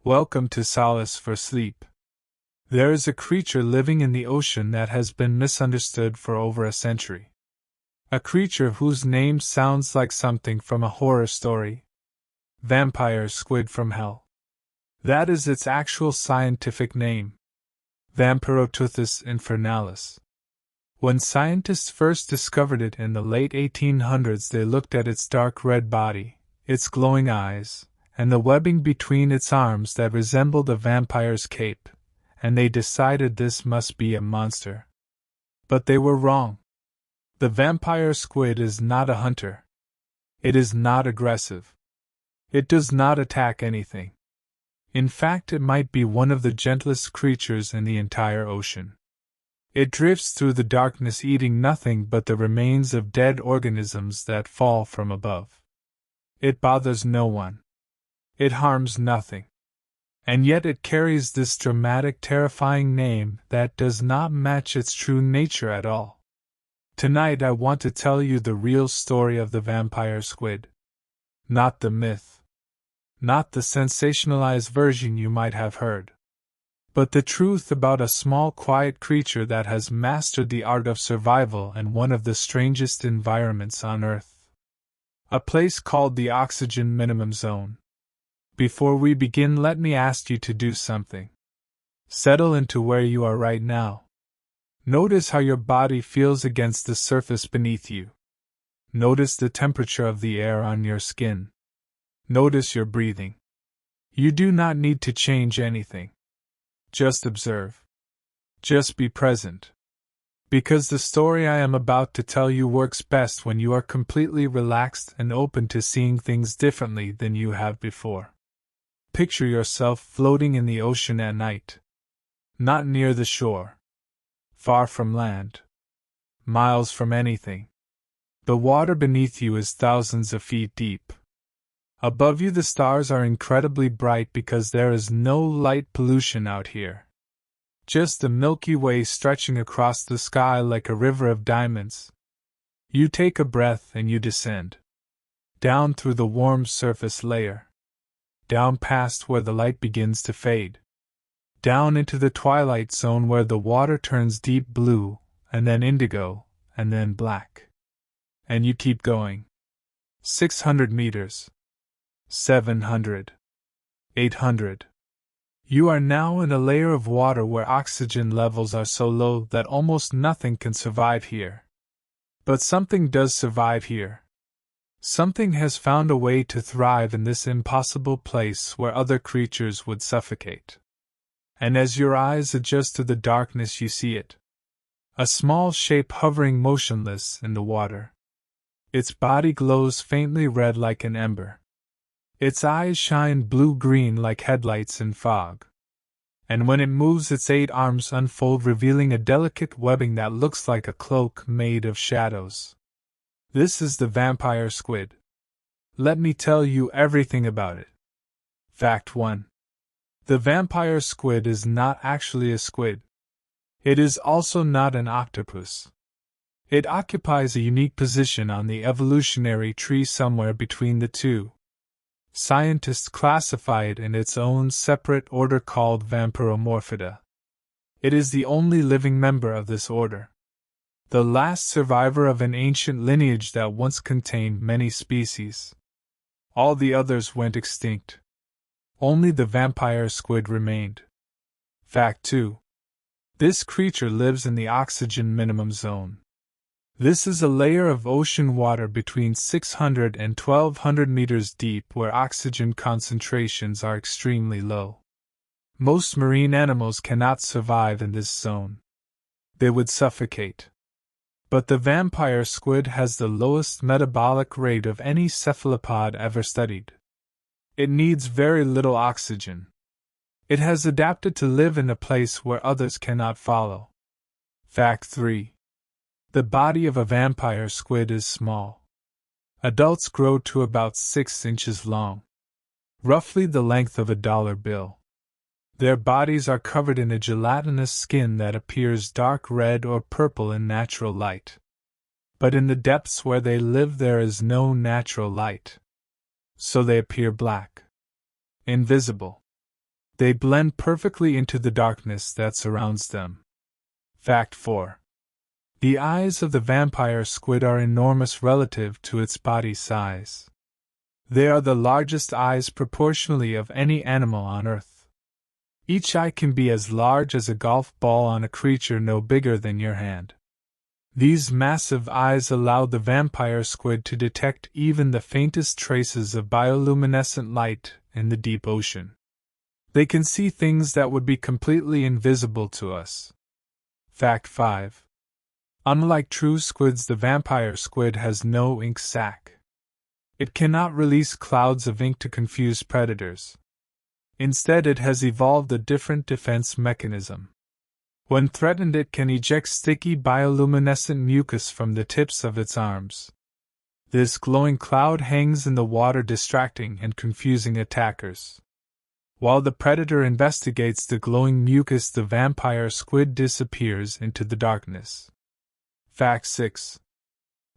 Welcome to Solace for Sleep. There is a creature living in the ocean that has been misunderstood for over a century. A creature whose name sounds like something from a horror story. Vampire Squid from Hell. That is its actual scientific name. Vampiroteuthis infernalis. When scientists first discovered it in the late 1800s, they looked at its dark red body, its glowing eyes, and the webbing between its arms that resembled a vampire's cape, and they decided this must be a monster. But they were wrong. The vampire squid is not a hunter. It is not aggressive. It does not attack anything. In fact, it might be one of the gentlest creatures in the entire ocean. It drifts through the darkness eating nothing but the remains of dead organisms that fall from above. It bothers no one. It harms nothing. And yet it carries this dramatic, terrifying name that does not match its true nature at all. Tonight I want to tell you the real story of the vampire squid. Not the myth. Not the sensationalized version you might have heard. But the truth about a small, quiet creature that has mastered the art of survival in one of the strangest environments on Earth. A place called the Oxygen Minimum Zone. Before we begin, let me ask you to do something. Settle into where you are right now. Notice how your body feels against the surface beneath you. Notice the temperature of the air on your skin. Notice your breathing. You do not need to change anything. Just observe. Just be present. Because the story I am about to tell you works best when you are completely relaxed and open to seeing things differently than you have before. Picture yourself floating in the ocean at night. Not near the shore. Far from land. Miles from anything. The water beneath you is thousands of feet deep. Above you the stars are incredibly bright because there is no light pollution out here. Just the Milky Way stretching across the sky like a river of diamonds. You take a breath and you descend. Down through the warm surface layer. Down past where the light begins to fade. Down into the twilight zone where the water turns deep blue, and then indigo, and then black. And you keep going. 600 meters. 700. 800. You are now in a layer of water where oxygen levels are so low that almost nothing can survive here. But something does survive here. Something has found a way to thrive in this impossible place where other creatures would suffocate. And as your eyes adjust to the darkness, you see it. A small shape hovering motionless in the water. Its body glows faintly red like an ember. Its eyes shine blue-green like headlights in fog. And when it moves, its 8 arms unfold, revealing a delicate webbing that looks like a cloak made of shadows. This is the vampire squid. Let me tell you everything about it. Fact 1. The vampire squid is not actually a squid. It is also not an octopus. It occupies a unique position on the evolutionary tree somewhere between the two. Scientists classify it in its own separate order called Vampiromorphidae. It is the only living member of this order. The last survivor of an ancient lineage that once contained many species. All the others went extinct. Only the vampire squid remained. Fact 2. This creature lives in the oxygen minimum zone. This is a layer of ocean water between 600 and 1200 meters deep where oxygen concentrations are extremely low. Most marine animals cannot survive in this zone. They would suffocate. But the vampire squid has the lowest metabolic rate of any cephalopod ever studied. It needs very little oxygen. It has adapted to live in a place where others cannot follow. Fact 3. The body of a vampire squid is small. Adults grow to about 6 inches long. Roughly the length of a dollar bill. Their bodies are covered in a gelatinous skin that appears dark red or purple in natural light. But in the depths where they live there is no natural light. So they appear black. Invisible. They blend perfectly into the darkness that surrounds them. Fact 4. The eyes of the vampire squid are enormous relative to its body size. They are the largest eyes proportionally of any animal on Earth. Each eye can be as large as a golf ball on a creature no bigger than your hand. These massive eyes allow the vampire squid to detect even the faintest traces of bioluminescent light in the deep ocean. They can see things that would be completely invisible to us. Fact 5. Unlike true squids, the vampire squid has no ink sac. It cannot release clouds of ink to confuse predators. Instead, it has evolved a different defense mechanism. When threatened, it can eject sticky bioluminescent mucus from the tips of its arms. This glowing cloud hangs in the water, distracting and confusing attackers. While the predator investigates the glowing mucus, the vampire squid disappears into the darkness. Fact 6.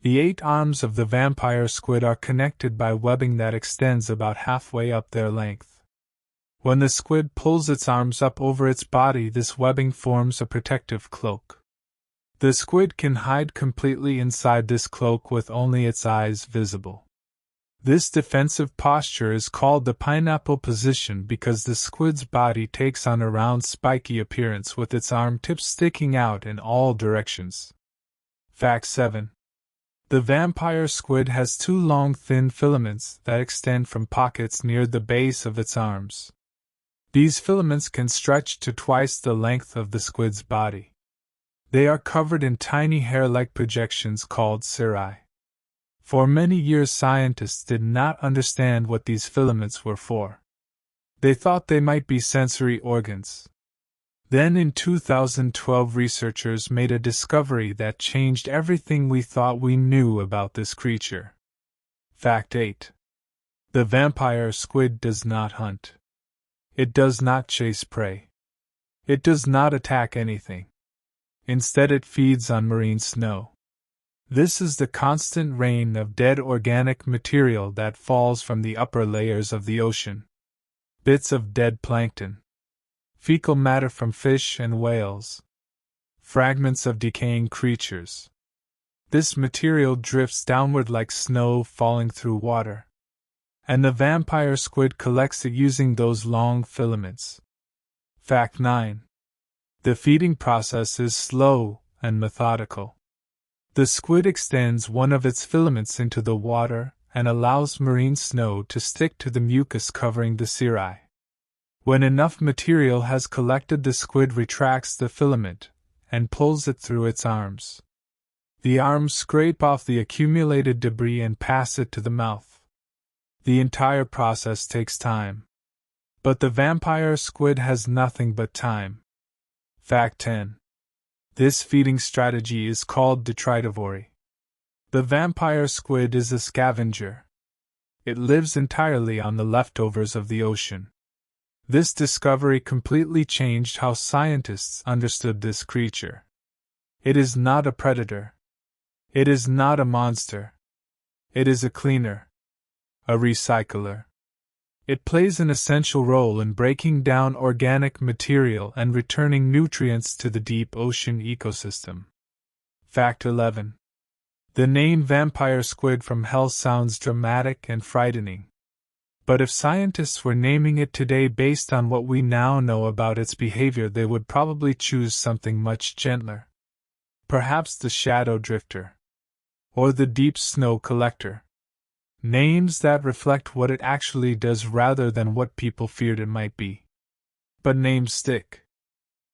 The 8 arms of the vampire squid are connected by webbing that extends about halfway up their length. When the squid pulls its arms up over its body, this webbing forms a protective cloak. The squid can hide completely inside this cloak with only its eyes visible. This defensive posture is called the pineapple position because the squid's body takes on a round, spiky appearance with its arm tips sticking out in all directions. Fact 7. The vampire squid has 2 long, thin filaments that extend from pockets near the base of its arms. These filaments can stretch to twice the length of the squid's body. They are covered in tiny hair-like projections called cirri. For many years, scientists did not understand what these filaments were for. They thought they might be sensory organs. Then in 2012, researchers made a discovery that changed everything we thought we knew about this creature. Fact 8. The vampire squid does not hunt. It does not chase prey. It does not attack anything. Instead, it feeds on marine snow. This is the constant rain of dead organic material that falls from the upper layers of the ocean. Bits of dead plankton. Fecal matter from fish and whales. Fragments of decaying creatures. This material drifts downward like snow falling through water. And the vampire squid collects it using those long filaments. Fact 9. The feeding process is slow and methodical. The squid extends one of its filaments into the water and allows marine snow to stick to the mucus covering the cirri. When enough material has collected, the squid retracts the filament and pulls it through its arms. The arms scrape off the accumulated debris and pass it to the mouth. The entire process takes time. But the vampire squid has nothing but time. Fact 10. This feeding strategy is called detritivory. The vampire squid is a scavenger. It lives entirely on the leftovers of the ocean. This discovery completely changed how scientists understood this creature. It is not a predator. It is not a monster. It is a cleaner. A recycler. It plays an essential role in breaking down organic material and returning nutrients to the deep ocean ecosystem. Fact 11. The name vampire squid from hell sounds dramatic and frightening. But if scientists were naming it today based on what we now know about its behavior, they would probably choose something much gentler. Perhaps the shadow drifter. Or the deep snow collector. Names that reflect what it actually does rather than what people feared it might be. But names stick.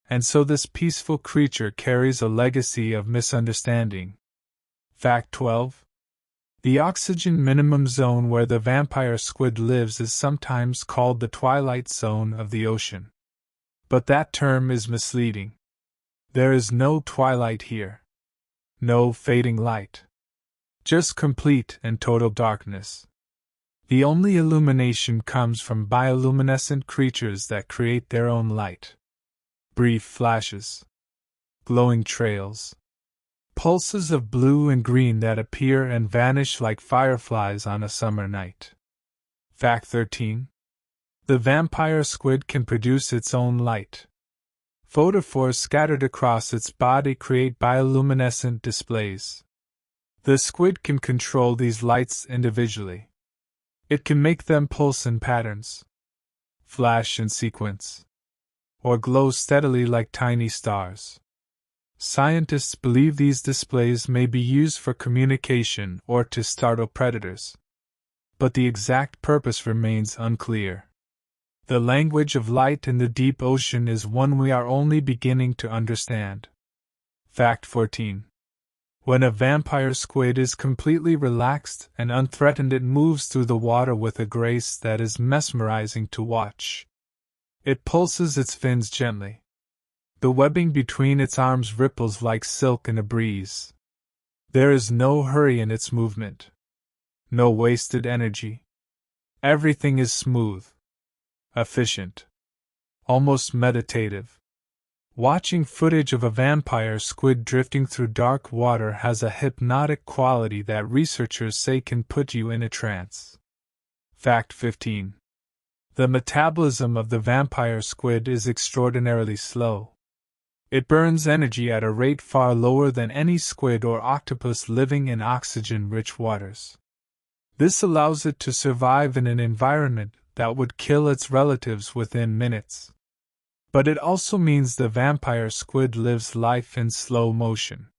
And so this peaceful creature carries a legacy of misunderstanding. Fact 12. The oxygen minimum zone where the vampire squid lives is sometimes called the twilight zone of the ocean. But that term is misleading. There is no twilight here. No fading light. Just complete and total darkness. The only illumination comes from bioluminescent creatures that create their own light. Brief flashes. Glowing trails. Pulses of blue and green that appear and vanish like fireflies on a summer night. Fact 13. The vampire squid can produce its own light. Photophores scattered across its body create bioluminescent displays. The squid can control these lights individually. It can make them pulse in patterns, flash in sequence, or glow steadily like tiny stars. Scientists believe these displays may be used for communication or to startle predators, but the exact purpose remains unclear. The language of light in the deep ocean is one we are only beginning to understand. Fact 14. When a vampire squid is completely relaxed and unthreatened, it moves through the water with a grace that is mesmerizing to watch. It pulses its fins gently. The webbing between its arms ripples like silk in a breeze. There is no hurry in its movement. No wasted energy. Everything is smooth, efficient, almost meditative. Watching footage of a vampire squid drifting through dark water has a hypnotic quality that researchers say can put you in a trance. Fact 15. The metabolism of the vampire squid is extraordinarily slow. It burns energy at a rate far lower than any squid or octopus living in oxygen-rich waters. This allows it to survive in an environment that would kill its relatives within minutes. But it also means the vampire squid lives life in slow motion.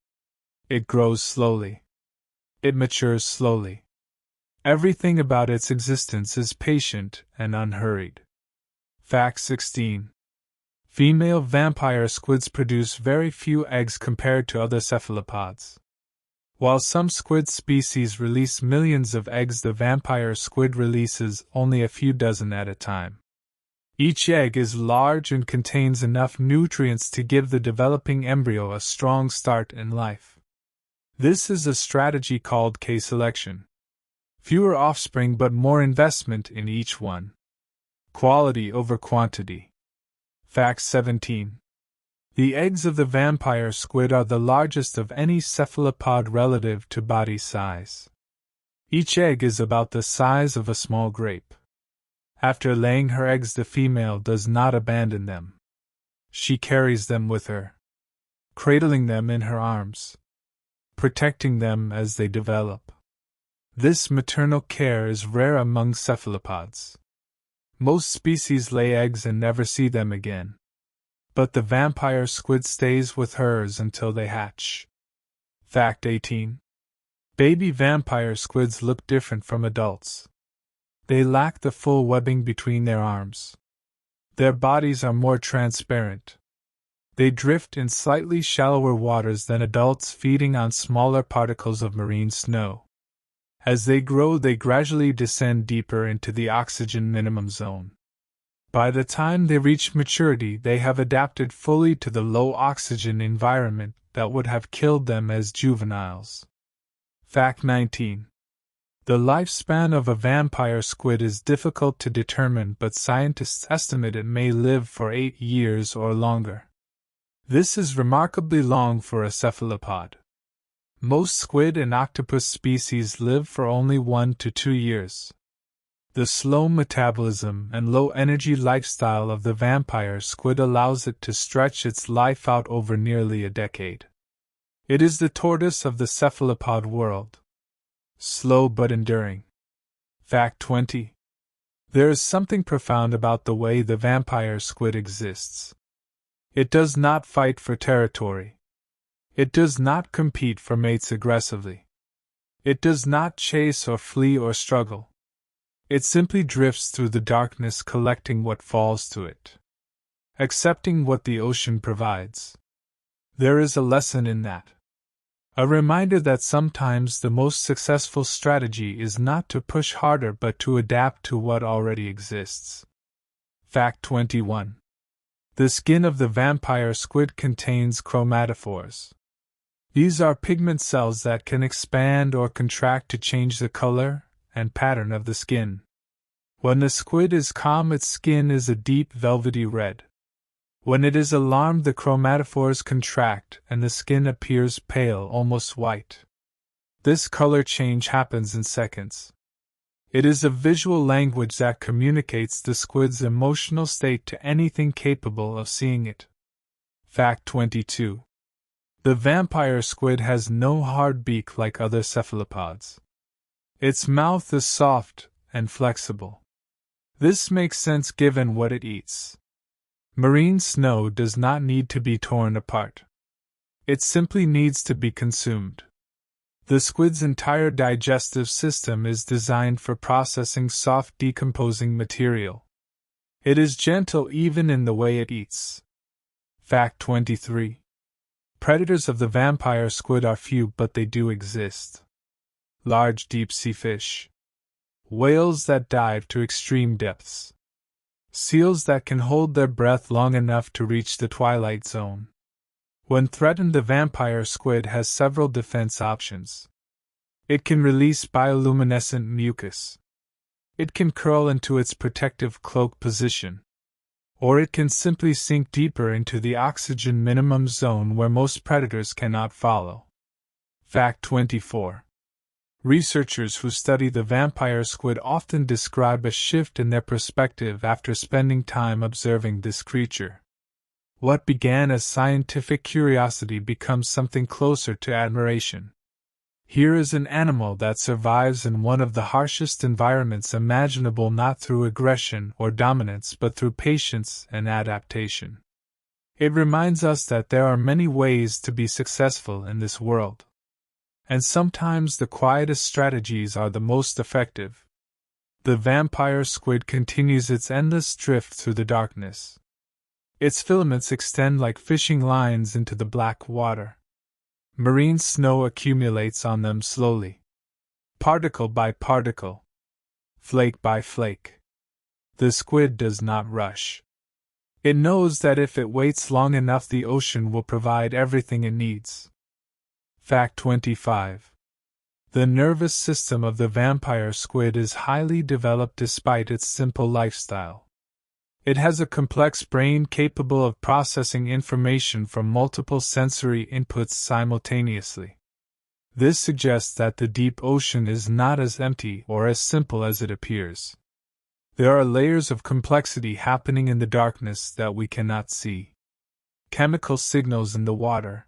It grows slowly. It matures slowly. Everything about its existence is patient and unhurried. Fact 16. Female vampire squids produce very few eggs compared to other cephalopods. While some squid species release millions of eggs, the vampire squid releases only a few dozen at a time. Each egg is large and contains enough nutrients to give the developing embryo a strong start in life. This is a strategy called K-selection. Fewer offspring but more investment in each one. Quality over quantity. Fact 17. The eggs of the vampire squid are the largest of any cephalopod relative to body size. Each egg is about the size of a small grape. After laying her eggs, the female does not abandon them. She carries them with her, cradling them in her arms, protecting them as they develop. This maternal care is rare among cephalopods. Most species lay eggs and never see them again. But the vampire squid stays with hers until they hatch. Fact 18. Baby vampire squids look different from adults. They lack the full webbing between their arms. Their bodies are more transparent. They drift in slightly shallower waters than adults, feeding on smaller particles of marine snow. As they grow, they gradually descend deeper into the oxygen minimum zone. By the time they reach maturity, they have adapted fully to the low oxygen environment that would have killed them as juveniles. Fact 19. The lifespan of a vampire squid is difficult to determine, but scientists estimate it may live for 8 years or longer. This is remarkably long for a cephalopod. Most squid and octopus species live for only 1 to 2 years. The slow metabolism and low-energy lifestyle of the vampire squid allows it to stretch its life out over nearly a decade. It is the tortoise of the cephalopod world. Slow but enduring. Fact 20. There is something profound about the way the vampire squid exists. It does not fight for territory. It does not compete for mates aggressively. It does not chase or flee or struggle. It simply drifts through the darkness, collecting what falls to it, accepting what the ocean provides. There is a lesson in that. A reminder that sometimes the most successful strategy is not to push harder but to adapt to what already exists. Fact 21. The skin of the vampire squid contains chromatophores. These are pigment cells that can expand or contract to change the color and pattern of the skin. When the squid is calm, its skin is a deep velvety red. When it is alarmed, the chromatophores contract and the skin appears pale, almost white. This color change happens in seconds. It is a visual language that communicates the squid's emotional state to anything capable of seeing it. Fact 22. The vampire squid has no hard beak like other cephalopods. Its mouth is soft and flexible. This makes sense given what it eats. Marine snow does not need to be torn apart. It simply needs to be consumed. The squid's entire digestive system is designed for processing soft decomposing material. It is gentle even in the way it eats. Fact 23. Predators of the vampire squid are few, but they do exist. Large deep-sea fish. Whales that dive to extreme depths. Seals that can hold their breath long enough to reach the twilight zone. When threatened, the vampire squid has several defense options. It can release bioluminescent mucus. It can curl into its protective cloak position. Or it can simply sink deeper into the oxygen minimum zone where most predators cannot follow. Fact 24. Researchers who study the vampire squid often describe a shift in their perspective after spending time observing this creature. What began as scientific curiosity becomes something closer to admiration. Here is an animal that survives in one of the harshest environments imaginable, not through aggression or dominance but through patience and adaptation. It reminds us that there are many ways to be successful in this world. And sometimes the quietest strategies are the most effective. The vampire squid continues its endless drift through the darkness. Its filaments extend like fishing lines into the black water. Marine snow accumulates on them slowly. Particle by particle. Flake by flake. The squid does not rush. It knows that if it waits long enough, the ocean will provide everything it needs. Fact 25. The nervous system of the vampire squid is highly developed despite its simple lifestyle. It has a complex brain capable of processing information from multiple sensory inputs simultaneously. This suggests that the deep ocean is not as empty or as simple as it appears. There are layers of complexity happening in the darkness that we cannot see. Chemical signals in the water.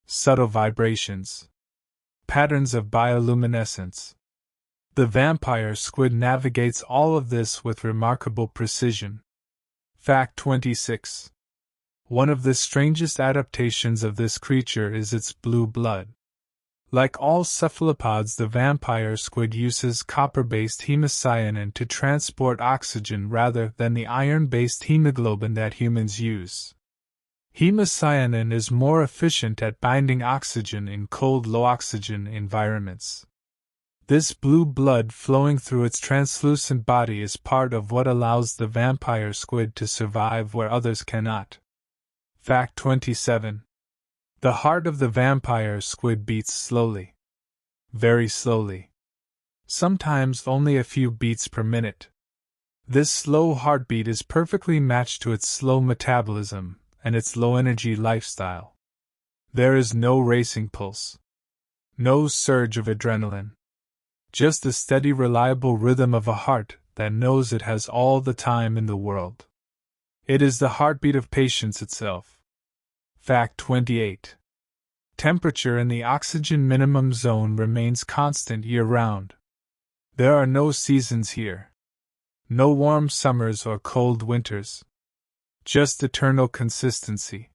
Subtle vibrations. Patterns of bioluminescence. The vampire squid navigates all of this with remarkable precision. Fact 26. One of the strangest adaptations of this creature is its blue blood. Like all cephalopods, the vampire squid uses copper-based hemocyanin to transport oxygen rather than the iron-based hemoglobin that humans use. Hemocyanin is more efficient at binding oxygen in cold, low-oxygen environments. This blue blood flowing through its translucent body is part of what allows the vampire squid to survive where others cannot. Fact 27. The heart of the vampire squid beats slowly. Very slowly. Sometimes only a few beats per minute. This slow heartbeat is perfectly matched to its slow metabolism and its low-energy lifestyle. There is no racing pulse. No surge of adrenaline. Just the steady, reliable rhythm of a heart that knows it has all the time in the world. It is the heartbeat of patience itself. Fact 28. Temperature in the oxygen minimum zone remains constant year-round. There are no seasons here. No warm summers or cold winters. Just eternal consistency.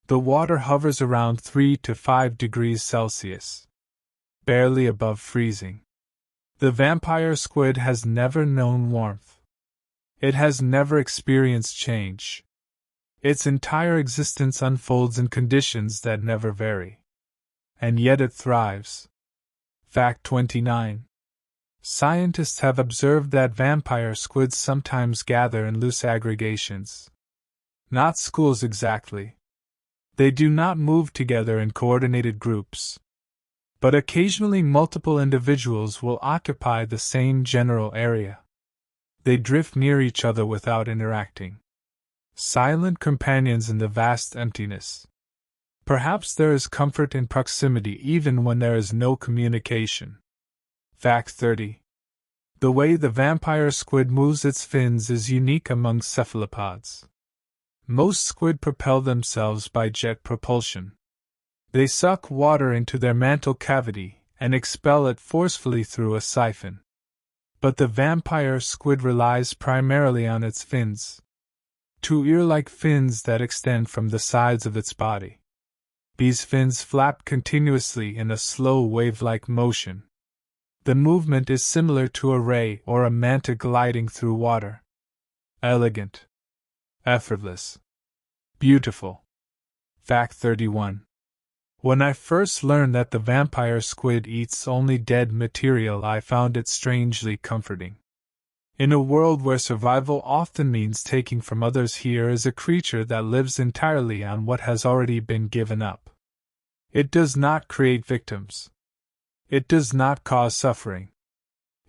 The water hovers around 3 to 5 degrees Celsius. Barely above freezing. The vampire squid has never known warmth. It has never experienced change. Its entire existence unfolds in conditions that never vary. And yet it thrives. Fact 29. Scientists have observed that vampire squids sometimes gather in loose aggregations. Not schools exactly. They do not move together in coordinated groups. But occasionally multiple individuals will occupy the same general area. They drift near each other without interacting. Silent companions in the vast emptiness. Perhaps there is comfort in proximity even when there is no communication. Fact 30. The way the vampire squid moves its fins is unique among cephalopods. Most squid propel themselves by jet propulsion. They suck water into their mantle cavity and expel it forcefully through a siphon. But the vampire squid relies primarily on its fins. Two ear-like fins that extend from the sides of its body. These fins flap continuously in a slow wave-like motion. The movement is similar to a ray or a manta gliding through water. Elegant. Effortless. Beautiful. Fact 31. When I first learned that the vampire squid eats only dead material, I found it strangely comforting. In a world where survival often means taking from others, here is a creature that lives entirely on what has already been given up. It does not create victims. It does not cause suffering.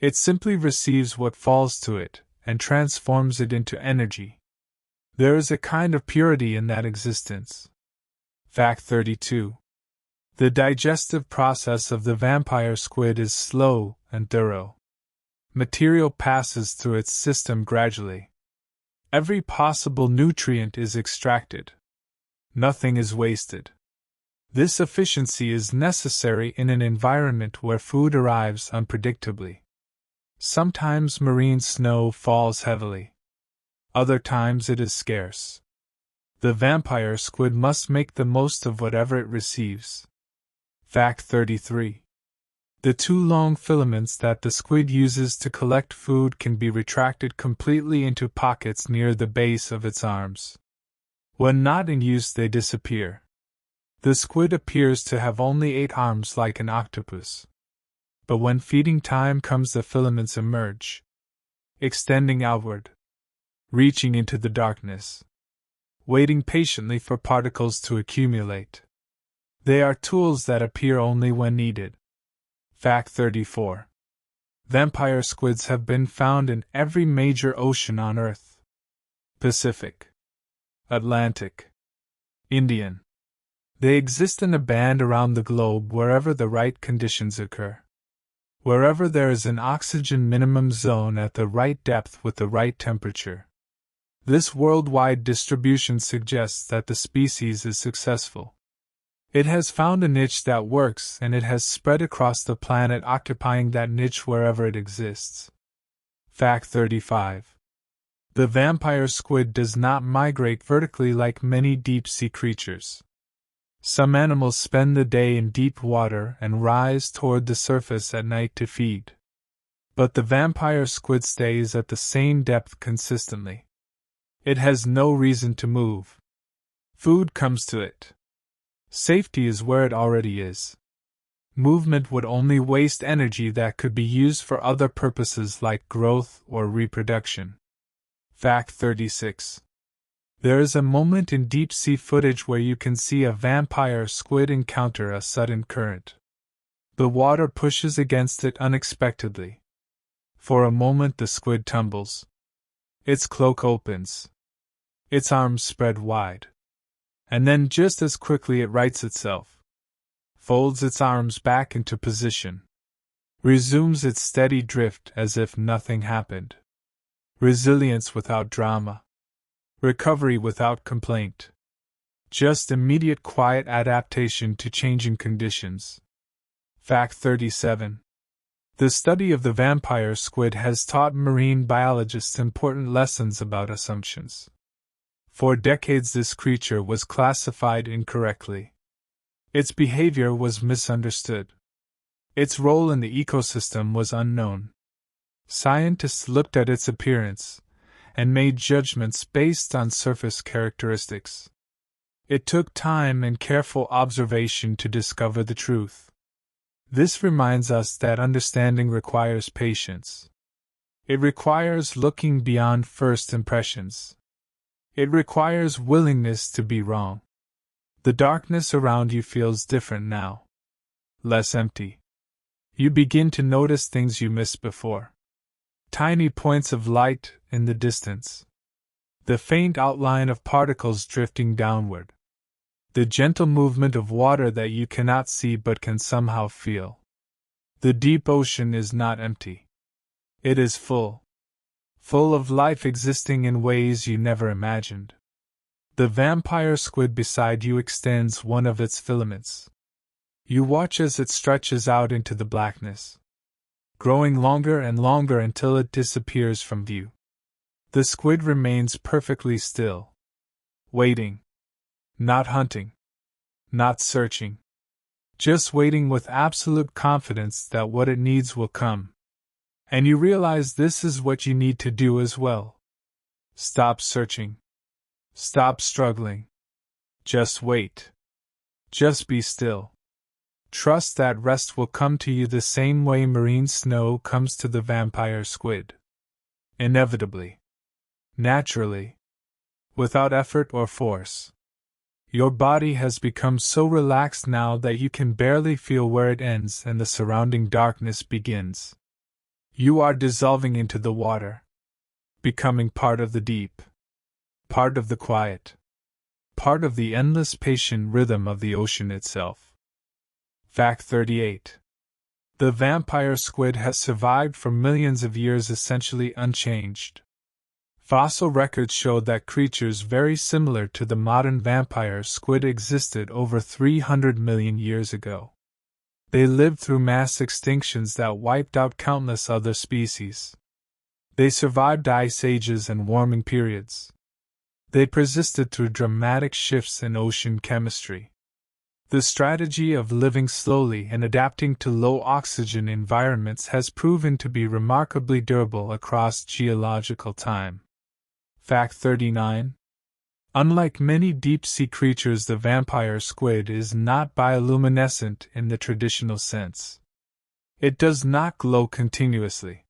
It simply receives what falls to it and transforms it into energy. There is a kind of purity in that existence. Fact 32. The digestive process of the vampire squid is slow and thorough. Material passes through its system gradually. Every possible nutrient is extracted. Nothing is wasted. This efficiency is necessary in an environment where food arrives unpredictably. Sometimes marine snow falls heavily. Other times it is scarce. The vampire squid must make the most of whatever it receives. Fact 33. The two long filaments that the squid uses to collect food can be retracted completely into pockets near the base of its arms. When not in use, they disappear. The squid appears to have only 8 arms like an octopus. But when feeding time comes, the filaments emerge, extending outward, reaching into the darkness, waiting patiently for particles to accumulate. They are tools that appear only when needed. Fact 34. Vampire squids have been found in every major ocean on Earth: Pacific, Atlantic, Indian. They exist in a band around the globe wherever the right conditions occur. Wherever there is an oxygen minimum zone at the right depth with the right temperature. This worldwide distribution suggests that the species is successful. It has found a niche that works, and it has spread across the planet, occupying that niche wherever it exists. Fact 35. The vampire squid does not migrate vertically like many deep-sea creatures. Some animals spend the day in deep water and rise toward the surface at night to feed. But the vampire squid stays at the same depth consistently. It has no reason to move. Food comes to it. Safety is where it already is. Movement would only waste energy that could be used for other purposes like growth or reproduction. Fact 36. There is a moment in deep-sea footage where you can see a vampire squid encounter a sudden current. The water pushes against it unexpectedly. For a moment the squid tumbles. Its cloak opens. Its arms spread wide. And then just as quickly it rights itself. Folds its arms back into position. Resumes its steady drift as if nothing happened. Resilience without drama. Recovery without complaint. Just immediate quiet adaptation to changing conditions. Fact 37. The study of the vampire squid has taught marine biologists important lessons about assumptions. For decades this creature was classified incorrectly. Its behavior was misunderstood. Its role in the ecosystem was unknown. Scientists looked at its appearance and made judgments based on surface characteristics. It took time and careful observation to discover the truth. This reminds us that understanding requires patience. It requires looking beyond first impressions. It requires willingness to be wrong. The darkness around you feels different now. Less empty. You begin to notice things you missed before. Tiny points of light in the distance. The faint outline of particles drifting downward. The gentle movement of water that you cannot see but can somehow feel. The deep ocean is not empty. It is full of life existing in ways you never imagined. The vampire squid beside you extends one of its filaments. You watch as it stretches out into the blackness, growing longer and longer until it disappears from view. The squid remains perfectly still, waiting, not hunting, not searching, just waiting with absolute confidence that what it needs will come. And you realize this is what you need to do as well. Stop searching. Stop struggling. Just wait. Just be still. Trust that rest will come to you the same way marine snow comes to the vampire squid. Inevitably. Naturally. Without effort or force. Your body has become so relaxed now that you can barely feel where it ends and the surrounding darkness begins. You are dissolving into the water, becoming part of the deep, part of the quiet, part of the endless patient rhythm of the ocean itself. Fact 38. The vampire squid has survived for millions of years essentially unchanged. Fossil records show that creatures very similar to the modern vampire squid existed over 300 million years ago. They lived through mass extinctions that wiped out countless other species. They survived ice ages and warming periods. They persisted through dramatic shifts in ocean chemistry. The strategy of living slowly and adapting to low oxygen environments has proven to be remarkably durable across geological time. Fact 39. Unlike many deep-sea creatures, the vampire squid is not bioluminescent in the traditional sense. It does not glow continuously.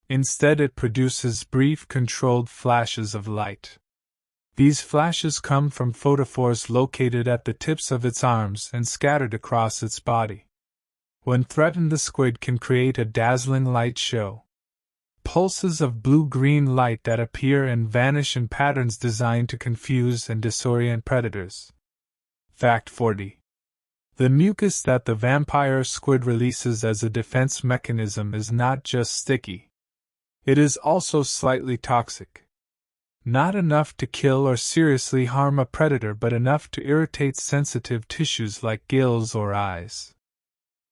Instead, it produces brief, controlled flashes of light. These flashes come from photophores located at the tips of its arms and scattered across its body. When threatened, the squid can create a dazzling light show. Pulses of blue-green light that appear and vanish in patterns designed to confuse and disorient predators. Fact 40. The mucus that the vampire squid releases as a defense mechanism is not just sticky. It is also slightly toxic. Not enough to kill or seriously harm a predator, but enough to irritate sensitive tissues like gills or eyes.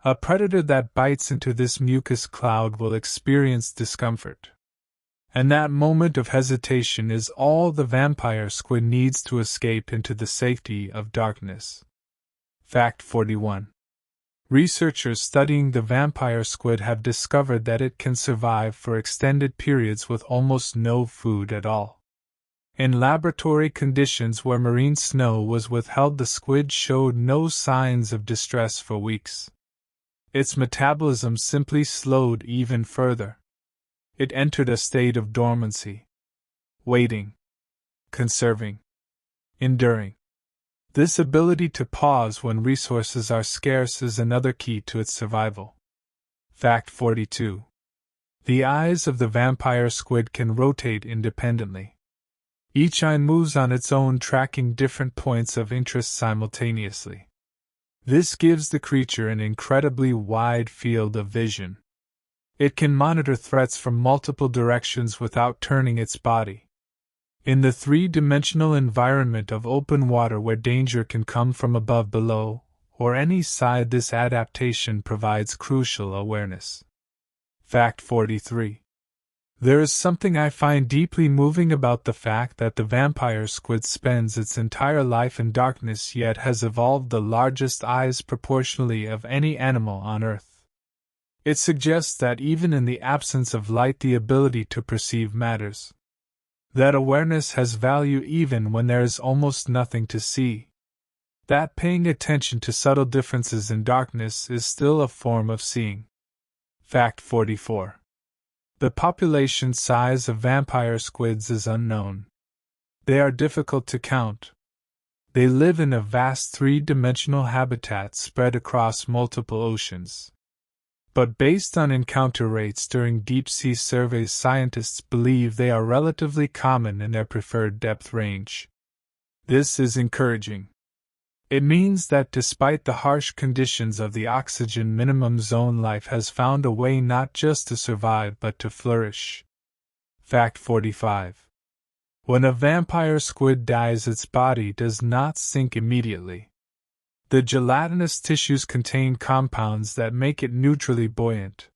A predator that bites into this mucus cloud will experience discomfort. And that moment of hesitation is all the vampire squid needs to escape into the safety of darkness. Fact 41. Researchers studying the vampire squid have discovered that it can survive for extended periods with almost no food at all. In laboratory conditions where marine snow was withheld, the squid showed no signs of distress for weeks. Its metabolism simply slowed even further. It entered a state of dormancy. Waiting. Conserving. Enduring. This ability to pause when resources are scarce is another key to its survival. Fact 42. The eyes of the vampire squid can rotate independently. Each eye moves on its own, tracking different points of interest simultaneously. This gives the creature an incredibly wide field of vision. It can monitor threats from multiple directions without turning its body. In the three-dimensional environment of open water where danger can come from above, below, or any side, this adaptation provides crucial awareness. Fact 43. There is something I find deeply moving about the fact that the vampire squid spends its entire life in darkness yet has evolved the largest eyes proportionally of any animal on Earth. It suggests that even in the absence of light, the ability to perceive matters. That awareness has value even when there is almost nothing to see. That paying attention to subtle differences in darkness is still a form of seeing. Fact 44. The population size of vampire squids is unknown. They are difficult to count. They live in a vast three-dimensional habitat spread across multiple oceans. But based on encounter rates during deep-sea surveys, scientists believe they are relatively common in their preferred depth range. This is encouraging. It means that despite the harsh conditions of the oxygen minimum zone, life has found a way not just to survive but to flourish. Fact 45. When a vampire squid dies, its body does not sink immediately. The gelatinous tissues contain compounds that make it neutrally buoyant.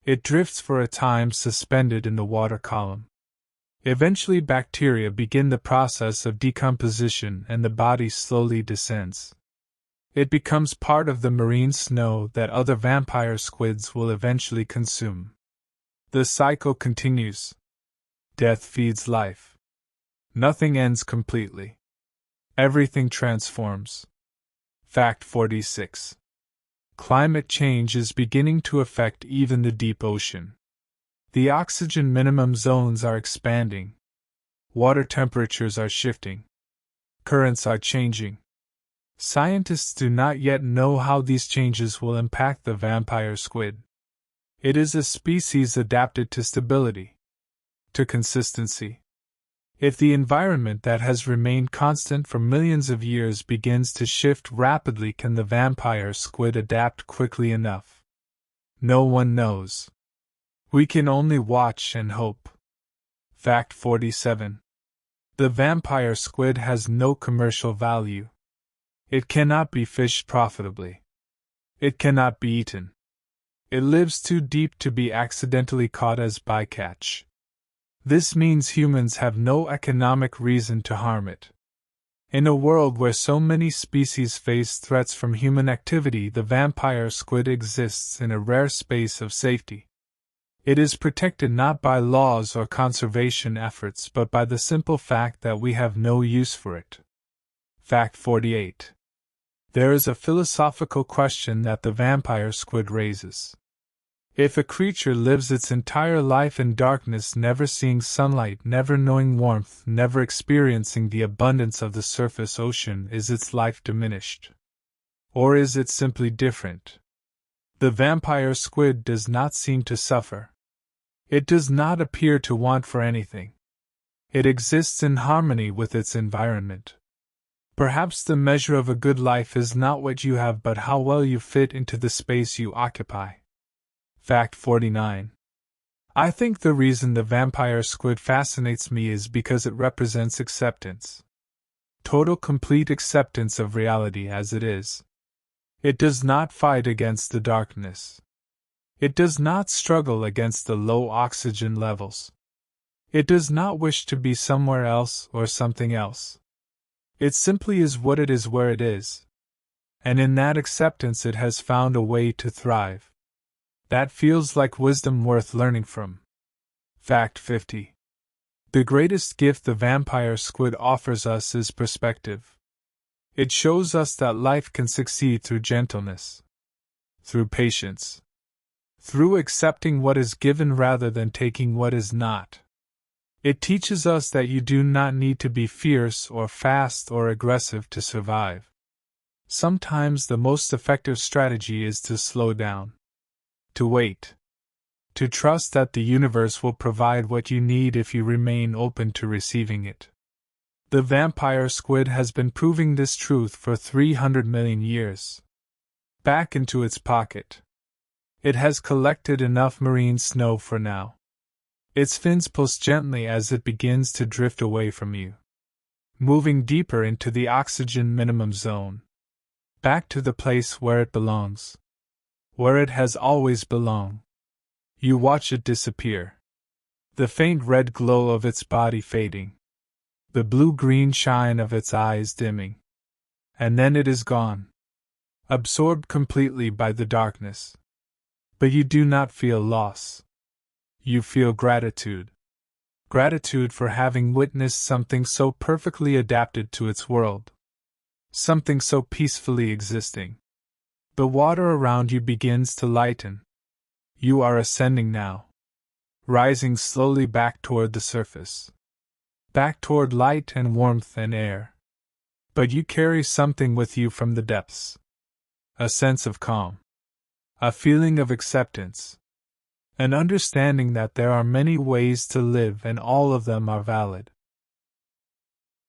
It drifts for a time, suspended in the water column. Eventually, bacteria begin the process of decomposition and the body slowly descends. It becomes part of the marine snow that other vampire squids will eventually consume. The cycle continues. Death feeds life. Nothing ends completely. Everything transforms. Fact 46. Climate change is beginning to affect even the deep ocean. The oxygen minimum zones are expanding. Water temperatures are shifting. Currents are changing. Scientists do not yet know how these changes will impact the vampire squid. It is a species adapted to stability, to consistency. If the environment that has remained constant for millions of years begins to shift rapidly, can the vampire squid adapt quickly enough? No one knows. We can only watch and hope. Fact 47. The vampire squid has no commercial value. It cannot be fished profitably. It cannot be eaten. It lives too deep to be accidentally caught as bycatch. This means humans have no economic reason to harm it. In a world where so many species face threats from human activity, the vampire squid exists in a rare space of safety. It is protected not by laws or conservation efforts but by the simple fact that we have no use for it. Fact 48. There is a philosophical question that the vampire squid raises. If a creature lives its entire life in darkness, never seeing sunlight, never knowing warmth, never experiencing the abundance of the surface ocean, is its life diminished? Or is it simply different? The vampire squid does not seem to suffer. It does not appear to want for anything. It exists in harmony with its environment. Perhaps the measure of a good life is not what you have but how well you fit into the space you occupy. Fact 49. I think the reason the vampire squid fascinates me is because it represents acceptance. Total, complete acceptance of reality as it is. It does not fight against the darkness. It does not struggle against the low oxygen levels. It does not wish to be somewhere else or something else. It simply is what it is where it is. And in that acceptance it has found a way to thrive. That feels like wisdom worth learning from. Fact 50. The greatest gift the vampire squid offers us is perspective. It shows us that life can succeed through gentleness, through patience, through accepting what is given rather than taking what is not. It teaches us that you do not need to be fierce or fast or aggressive to survive. Sometimes the most effective strategy is to slow down, to wait, to trust that the universe will provide what you need if you remain open to receiving it. The vampire squid has been proving this truth for 300 million years. Back into its pocket. It has collected enough marine snow for now. Its fins pulse gently as it begins to drift away from you, moving deeper into the oxygen minimum zone, back to the place where it belongs, where it has always belonged. You watch it disappear, the faint red glow of its body fading, the blue-green shine of its eyes dimming, and then it is gone, absorbed completely by the darkness. But you do not feel loss. You feel gratitude. Gratitude for having witnessed something so perfectly adapted to its world. Something so peacefully existing. The water around you begins to lighten. You are ascending now. Rising slowly back toward the surface. Back toward light and warmth and air. But you carry something with you from the depths. A sense of calm. A feeling of acceptance. An understanding that there are many ways to live and all of them are valid.